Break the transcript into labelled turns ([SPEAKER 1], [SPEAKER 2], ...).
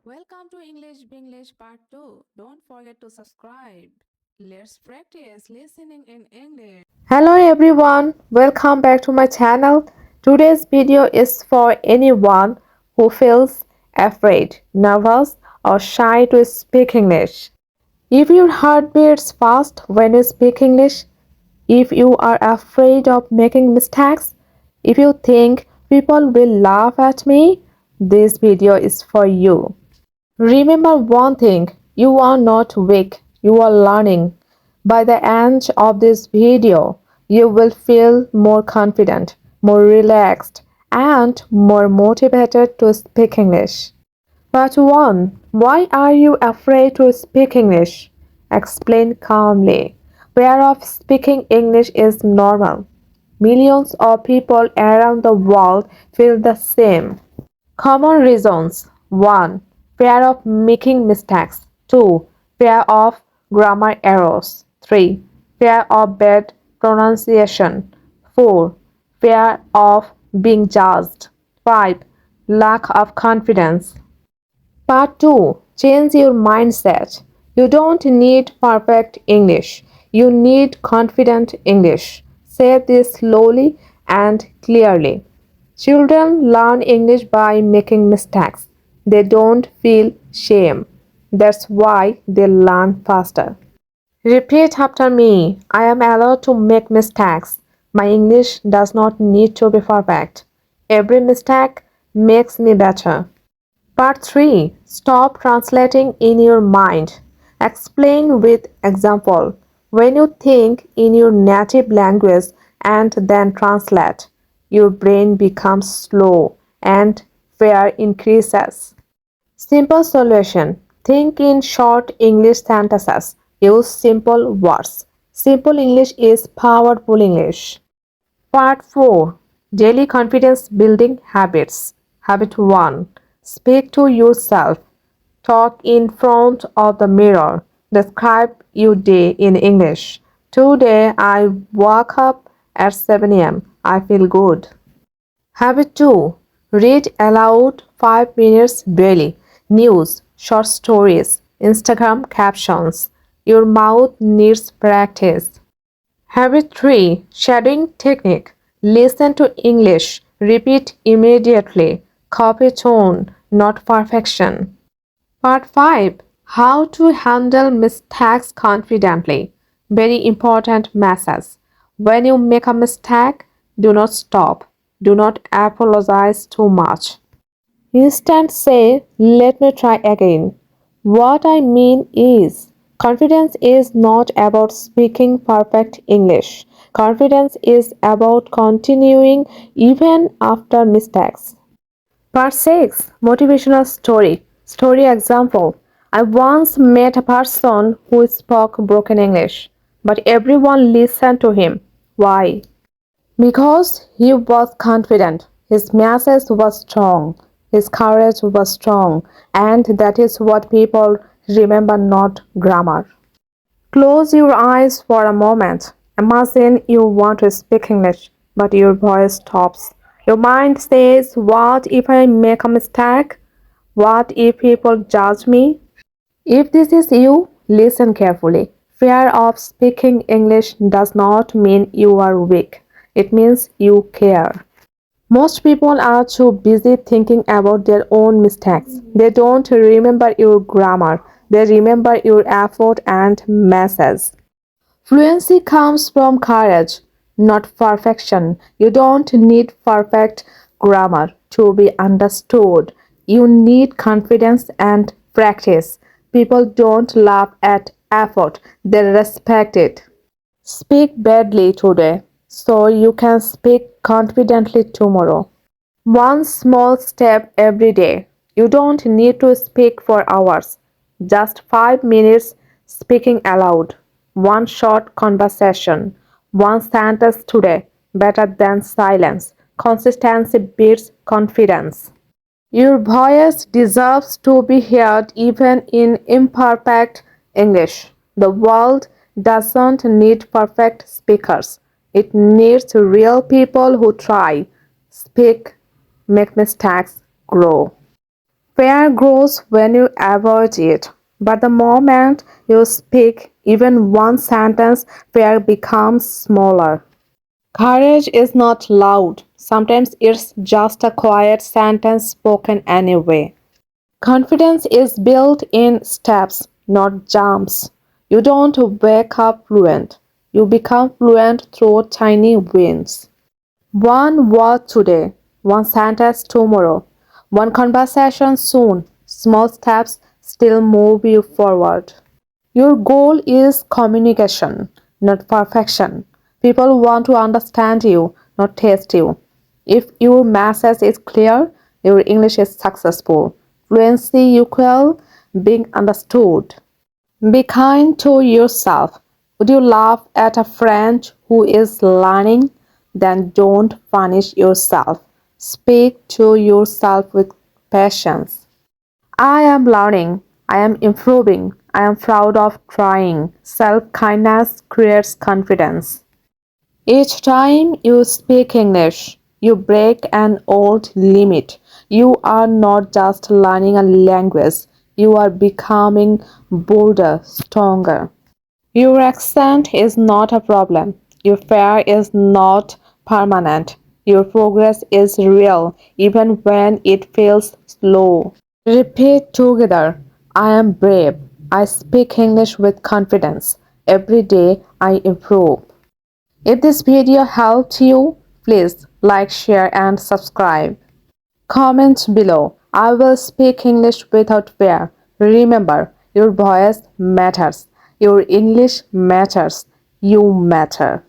[SPEAKER 1] Welcome to English Vinglish Part 2. Don't forget to subscribe. Let's practice listening in English.
[SPEAKER 2] Hello everyone, welcome back to my channel. Today's video is for anyone who feels afraid, nervous or shy to speak English. If your heart beats fast when you speak English, if you are afraid of making mistakes, if you think people will laugh at me, this video is for you. Remember one thing, you are not weak, you are learning. By the end of this video, you will feel more confident, more relaxed, and more motivated to speak English. Part 1. Why are you afraid to speak English? Explain calmly. Fear of speaking English is normal. Millions of people around the world feel the same. Common reasons: 1. Fear of making mistakes. 2. Fear of grammar errors. 3. Fear of bad pronunciation. 4. Fear of being judged. 5. Lack of confidence. Part 2. Change your mindset. You don't need perfect English. You need confident English. Say this slowly and clearly. Children learn English by making mistakes. They don't feel shame. That's why they learn faster. Repeat after me. I am allowed to make mistakes. My English does not need to be perfect. Every mistake makes me better. Part 3. Stop translating in your mind. Explain with example. When you think in your native language and then translate, your brain becomes slow and fear increases. Simple solution. Think in short English sentences. Use simple words. Simple English is powerful English. Part 4. Daily confidence building habits. Habit 1. Speak to yourself. Talk in front of the mirror. Describe your day in English. Today I woke up at 7 a.m. I feel good. Habit 2. Read aloud 5 minutes daily. News, short stories, Instagram captions. Your mouth needs practice. Habit 3. Shadowing technique. Listen to English. Repeat immediately. Copy tone, not perfection. Part 5. How to handle mistakes confidently. Very important message. When you make a mistake, do not stop. Do not apologize too much. Instead say, let me try again. What I mean is, confidence is not about speaking perfect English. Confidence is about continuing even after mistakes. Part 6. Motivational story. Story example. I once met a person who spoke broken English, but everyone listened to him. Why? Because he was confident, his message was strong, his courage was strong, and that is what people remember, not grammar. Close your eyes for a moment. Imagine you want to speak English, but your voice stops. Your mind says, what if I make a mistake? What if people judge me? If this is you, listen carefully. Fear of speaking English does not mean you are weak. It means you care. Most people are too busy thinking about their own mistakes. They don't remember your grammar. They remember your effort and message. Fluency comes from courage, not perfection. You don't need perfect grammar to be understood. You need confidence and practice. People don't laugh at effort, they respect it. Speak badly today so you can speak confidently tomorrow. One small step every day. You don't need to speak for hours. Just 5 minutes speaking aloud. One short conversation. One sentence today. Better than silence. Consistency beats confidence. Your voice deserves to be heard even in imperfect English. The world doesn't need perfect speakers. It needs real people who try, speak, make mistakes, grow. Fear grows when you avoid it, but the moment you speak even one sentence, fear becomes smaller. Courage is not loud. Sometimes it's just a quiet sentence spoken anyway. Confidence is built in steps, not jumps. You don't wake up fluent. You become fluent through tiny wins. One word today, one sentence tomorrow, one conversation soon. Small steps still move you forward. Your goal is communication, not perfection. People want to understand you, not test you. If your message is clear, your English is successful. Fluency equal being understood. Be kind to yourself. Would you laugh at a friend who is learning? Then don't punish yourself. Speak to yourself with patience. I am learning. I am improving. I am proud of trying. Self kindness creates confidence. Each time you speak English, you break an old limit. You are not just learning a language, you are becoming bolder, stronger. Your accent is not a problem. Your fear is not permanent. Your progress is real, even when it feels slow. Repeat together. I am brave. I speak English with confidence. Every day I improve. If this video helped you, please like, share, and subscribe. Comment below. I will speak English without fear. Remember, your voice matters. Your English matters. You matter.